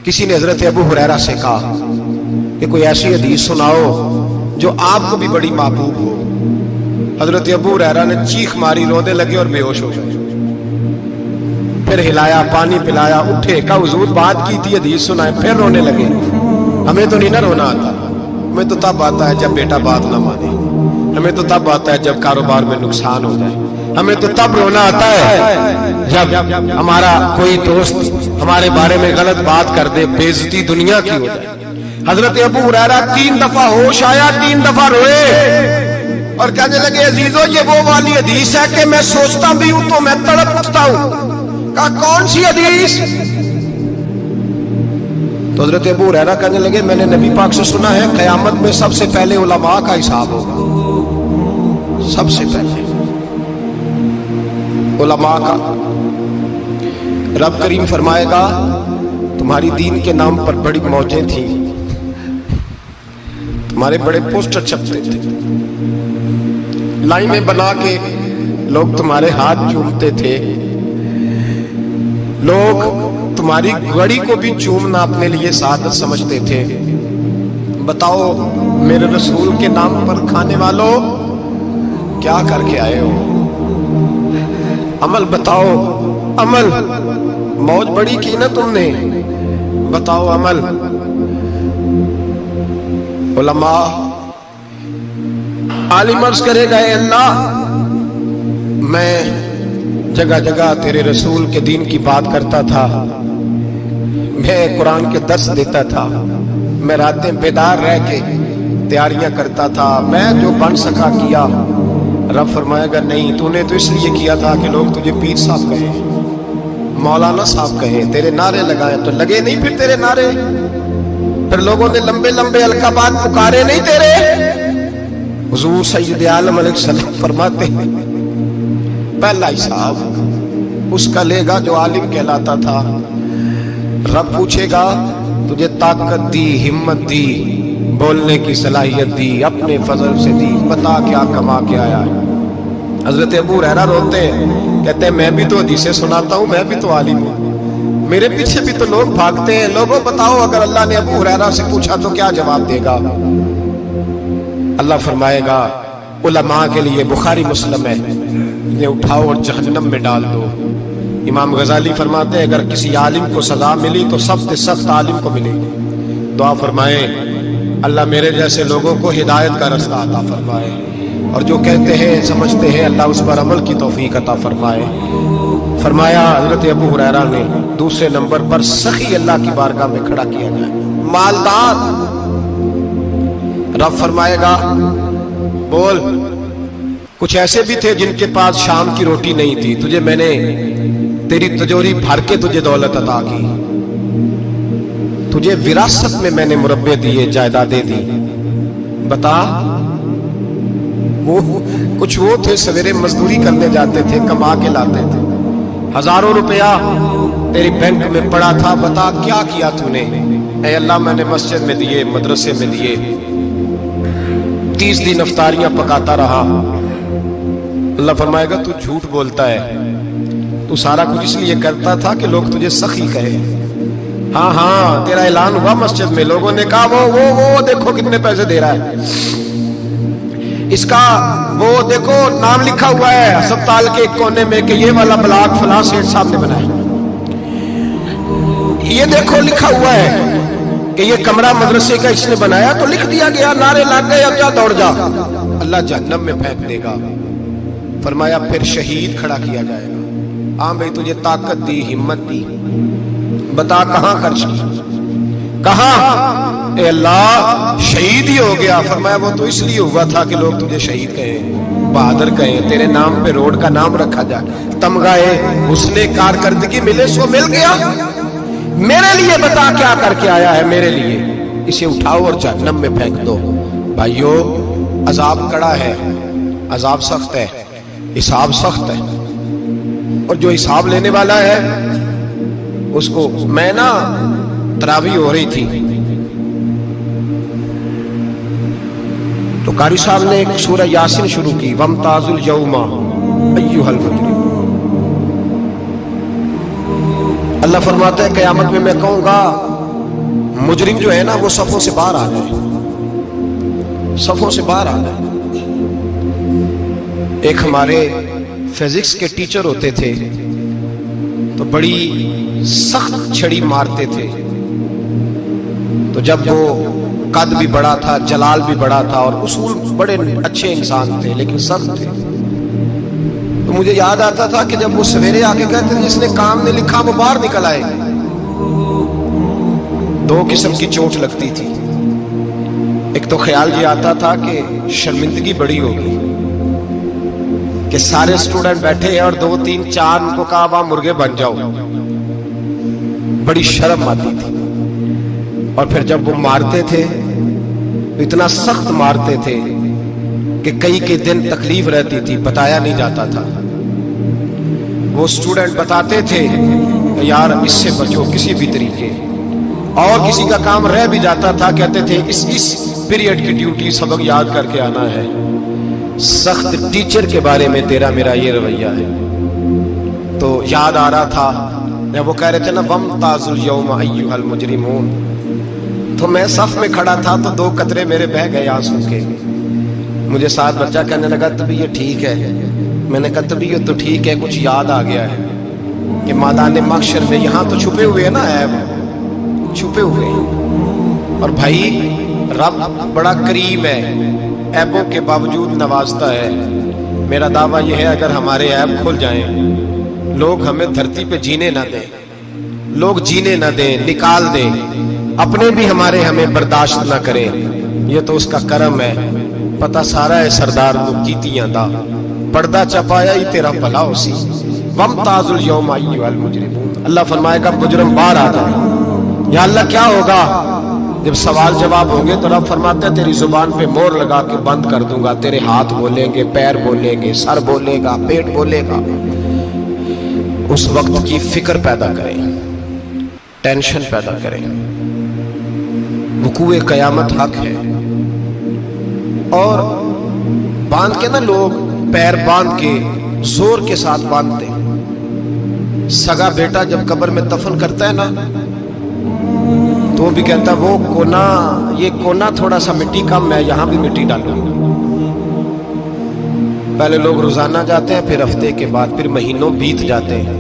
किसी ने हजरत अबू हुरैरा से कहा कि कोई ऐसी हदीस सुनाओ जो आपको भी बड़ी महबूब हो। हजरत अबू हुरैरा ने चीख मारी, रोने लगे और बेहोश हो गए। फिर हिलाया, पानी पिलाया, उठे, कहा हुजूर बात की थी, हदीस सुनाए। फिर रोने लगे। हमें तो नहीं ना रोना आता, हमें तो तब आता है जब बेटा बात ना माने, हमें तो तब आता है जब कारोबार में नुकसान हो जाए, हमें तो तब रोना आता है जब हमारा कोई दोस्त हमारे बारे में गलत बात कर दे, बेइज्जती दुनिया की हो जाए। हजरत अबू हुरैरा 3 दफा होश आया, 3 दफा रोए और कहने लगे अजीजों ये वो वाली हदीस है कि मैं सोचता भी हूं तो मैं तड़प उठता हूं। कहा कौन सी हदीस? तो हजरत अबू हुरैरा कहने लगे मैंने नबी पाक से सुना है क़यामत में सबसे पहले उलमा का हिसाब होगा, सबसे पहले उलमा का। रब करीम फरमाएगा तुम्हारी दीन के नाम पर बड़ी मौजें थी, तुम्हारे बड़े पोस्टर छपते थे, लाइनें बना के लोग तुम्हारे हाथ चूमते थे, लोग तुम्हारी घड़ी को भी चूमना अपने लिए सादत समझते थे। बताओ मेरे रसूल के नाम पर खाने वालों क्या करके आए हो? अमल बताओ, अमल। मौज बड़ी की ना तुमने, बताओ अमल। उलमा आलिम अर्ज करेगा ए अल्लाह मैं जगह जगह तेरे रसूल के दीन की बात करता था, मैं कुरान के दर्स देता था, मैं रातें बेदार रह के तैयारियां करता था, मैं जो बन सका किया। रब फरमाएगा नहीं, तूने तो इसलिए किया था कि लोग तुझे पीर साहब कहे, मौलाना साहब कहे, तेरे नारे लगाए तो लगे नहीं फिर तेरे नारे, फिर लोगों ने लंबे लंबे अलकाबात पुकारे नहीं तेरे। हुजूर सैयद आलम अलैहिस्सलाम फरमाते हैं पहला हिसाब उसका लेगा जो आलिम कहलाता था। रब पूछेगा तुझे ताकत दी, हिम्मत दी, बोलने की सलाहियत दी, अपने फजल से दी, बता क्या कमा के आया है। हजरत अबू हुरैरा रोते हैं, कहते हैं मैं भी तो हदीसें सुनाता हूँ, मैं भी तो आलिम हूँ, मेरे पीछे भी तो लोग भागते हैं। लोगों बताओ अगर अल्लाह ने अबू हुरैरा से पूछा तो क्या जवाब देगा? अल्लाह फरमाएगा उलमा के लिए बुखारी मुस्लिम है, इन्हें उठाओ और जहन्नम में डाल दो। इमाम गजाली फरमाते हैं अगर किसी आलिम को सजा मिली तो सबसे सख्त आलिम को मिलेगी। दुआ फरमाए अल्लाह मेरे जैसे लोगों को हिदायत का रास्ता अता फरमाए, और जो कहते हैं समझते हैं अल्लाह उस पर अमल की तौफीक अता फरमाए। फरमाया हजरत अबू हुरैरा ने दूसरे नंबर पर सखी अल्लाह की बारगाह में खड़ा किया जाए, मालदार। रब फरमाएगा बोल, कुछ ऐसे भी थे जिनके पास शाम की रोटी नहीं थी, तुझे मैंने तेरी तिजोरी भर के तुझे दौलत अता की, तुझे विरासत में मैंने मुरब्बे दिए, जायदादें दी। बता वो कुछ वो थे सवेरे मजदूरी करने जाते थे, कमा के लाते थे, हजारों रुपया तेरी बैंक में पड़ा था, बता क्या किया तूने? ऐ अल्लाह मैंने मस्जिद में दिए, मदरसे में दिए, 30 दिन इफ्तारियां पकाता रहा। अल्लाह फरमाएगा तू झूठ बोलता है, तू सारा कुछ इसलिए करता था कि लोग तुझे सखी कहे। हाँ हाँ तेरा ऐलान हुआ मस्जिद में, लोगों ने कहा वो देखो कितने पैसे दे रहा है, इसका वो देखो नाम लिखा हुआ है अस्पताल के एक कोने में कि ये वाला ब्लॉक फलां सेठ साहब ने बनाया, ये देखो लिखा हुआ है कि ये कमरा मदरसे का इसने बनाया, तो लिख दिया गया, नारे लग गए, अब जा दौड़ जा। अल्लाह जहन्नम में फेंक देगा। फरमाया फिर शहीद खड़ा किया जाएगा। हाँ भाई तुझे ताकत दी, हिम्मत दी, बता कहां खर्च की, कहां? ए अल्लाह शहीद ही हो गया। फरमाया वो तो इसलिए हुआ था कि लोग तुझे शहीद कहे, बहादुर कहे, तेरे नाम पे रोड का नाम रखा जाए, तमगाए उसने कारकर्दगी मिले सो मिल गया। मेरे लिए बता क्या करके आया है मेरे लिए? इसे उठाओ और जहन्नम में फेंक दो। भाइयों अजाब कड़ा है, अजाब सख्त है, हिसाब सख्त है, और जो हिसाब लेने वाला है उसको, मैं ना तरावी हो रही थी तो कारी साहब ने एक सूरह यासीन शुरू की, वमताजुल यौमा अय्युहल मुजरिम। अल्लाह फरमाता है क़यामत में मैं कहूंगा मुजरिम जो है ना वो सफों से बाहर आ जाए, सफों से बाहर आ जाए। एक हमारे फिजिक्स के टीचर होते थे तो बड़ी सख्त छड़ी मारते थे, तो जब वो कद भी बड़ा था, जलाल भी बड़ा था और उसूल बड़े अच्छे इंसान थे लेकिन सख्त थे, तो मुझे याद आता था कि जब वो सवेरे आके कहते थे जिसने काम नहीं लिखा वो बाहर निकल आए। दो किस्म की चोट लगती थी। एक तो ख्याल ये आता था कि शर्मिंदगी बड़ी होगी कि सारे स्टूडेंट बैठे हैं और 2 3 4 उनको कहा वहां मुर्गे बन जाओ, बड़ी शर्म आती थी। और फिर जब वो मारते थे तो इतना सख्त मारते थे कि कई के दिन तकलीफ रहती थी, बताया नहीं जाता था। वो स्टूडेंट बताते थे यार इससे बचो किसी भी तरीके, और किसी का काम रह भी जाता था कहते थे इस पीरियड की ड्यूटी सबक याद करके आना है। सख्त टीचर के बारे में तेरा मेरा ये रवैया है। तो याद आ रहा था जब वो कह रहे थे ना वम ताजुल यौम अय्युहल मुजरिमून, तो मैं सफ में खड़ा था तो 2 कतरे मेरे बह गए आंसू के। मुझे साथ बच्चा कहने लगा तबीयत ठीक है। मैंने कहा तबीयत तो ठीक है, कुछ याद आ गया है कि मैदान महशर में यहाँ तो छुपे हुए हैं ना ऐब, छुपे हुए हैं। और भाई रब बड़ा करीब है, ऐबों के बावजूद नवाजता है। मेरा दावा यह है अगर हमारे ऐब खुल जाएं, लोग हमें धरती पे जीने ना दें, लोग जीने ना दें, निकाल दें, अपने भी हमें बर्दाश्त ना करें, ये तो उसका करम है। पता सारा है सरदार को कीतियां दा पर्दा चपाया ही तेरा भला उसी वम ताजुल यौम अय्युहल मुजरिमून। अल्लाह फरमाएगा मुजरिम बाहर आ जाए। या अल्लाह क्या होगा जब सवाल जवाब होंगे तो रब फरमाते हैं तेरी जुबान पे मोहर लगा के बंद कर दूंगा, तेरे हाथ बोलेंगे, पैर बोलेंगे, सर बोलेगा, पेट बोलेगा। उस वक्त की फिक्र पैदा करें, टेंशन पैदा करें। वकूए कयामत हक है। और बांध के ना लोग पैर बांध के जोर के साथ बांधते। सगा बेटा जब कब्र में दफन करता है ना तो वो भी कहता वो कोना, ये कोना थोड़ा सा मिट्टी कम है, यहां भी मिट्टी डालो। पहले लोग रोजाना जाते हैं, फिर हफ्ते के बाद, फिर महीनों बीत जाते हैं।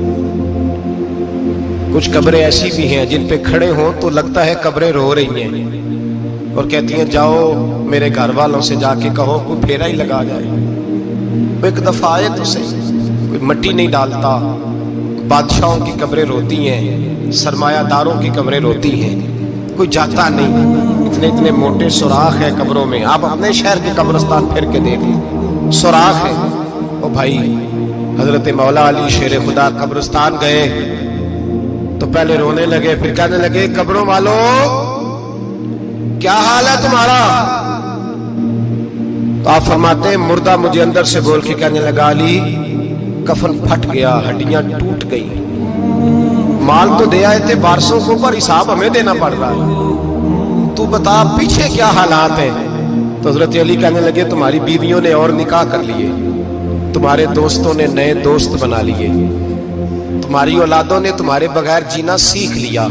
कुछ कब्रें ऐसी भी हैं जिन पे खड़े हों तो लगता है कब्रें रो रही हैं और कहती हैं जाओ मेरे घर वालों से जाके कहो कोई फेरा ही लगा जाए। वो एक दफा आए तो सही, कोई मट्टी नहीं डालता। बादशाहों की कब्रें रोती हैं, सरमायादारों की कब्रें रोती हैं, कोई जाता नहीं। इतने इतने मोटे सुराख है कब्रों में, आप अपने शहर के कब्रिस्तान फिर के देख लें, सुराख है। ओ भाई हजरत मौला अली शेर खुदा कब्रिस्तान गए तो पहले रोने लगे, फिर कहने लगे कब्रों वालों क्या हाल है तुम्हारा। तो आप फरमाते हैं मुर्दा मुझे अंदर से बोल के कहने लगा अली कफन फट गया, हड्डियां टूट गई, माल तो दे आए थे वारसों को पर हिसाब हमें देना पड़ रहा है, तू बता पीछे क्या हालात है। तो हजरत अली कहने लगे तुम्हारी बीवियों ने और निकाह कर लिए, तुम्हारे दोस्तों ने नए दोस्त बना लिए, तुम्हारी औलादों ने तुम्हारे बगैर जीना सीख लिया,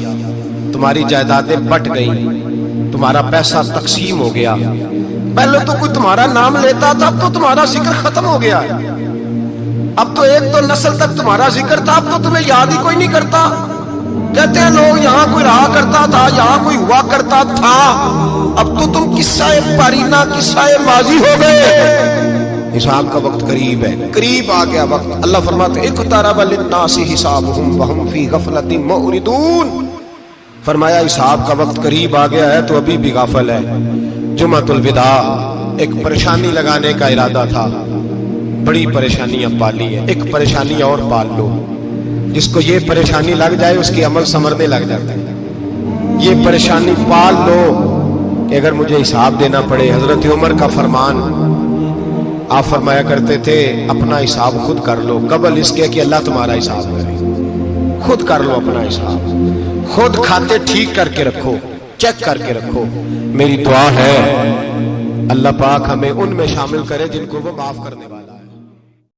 तुम्हारी जायदादें बट गई, तुम्हारा पैसा तकसीम हो गया। पहले तो कोई तुम्हारा नाम लेता था, अब तो तुम्हारा जिक्र खत्म हो गया। अब तो एक तो नस्ल तक तुम्हारा जिक्र था, अब तो तुम्हें याद ही कोई नहीं करता। कहते हैं लोग यहाँ कोई रहा करता था, यहाँ कोई हुआ करता था, अब तो तुम किस्सा पारीना किस्सा माजी हो गए। हिसाब का वक्त करीब है, करीब आ गया वक्त। अल्लाह फरमाते इक़्तरब लिन्नासि हिसाबुहुम व हुम फी गफलतिन मुरिदून। फरमाया हिसाब का वक्त करीब आ गया है तो अभी भी गाफिल है। जुमातुल विदा एक परेशानी लगाने का इरादा था, बड़ी परेशानियां पाली है, एक परेशानी और पाल लो। जिसको ये परेशानी लग जाए उसकी अमल समरने लग जाता है। ये परेशानी पाल लो कि अगर मुझे हिसाब देना पड़े। हजरत उमर का फरमान, आप फरमाया करते थे अपना हिसाब खुद कर लो, कबल इसके कि अल्लाह तुम्हारा हिसाब करे। खुद कर लो अपना हिसाब, खुद खाते ठीक करके रखो, चेक करके रखो। मेरी दुआ है अल्लाह पाक हमें उनमें शामिल करे जिनको वो माफ करने वाला।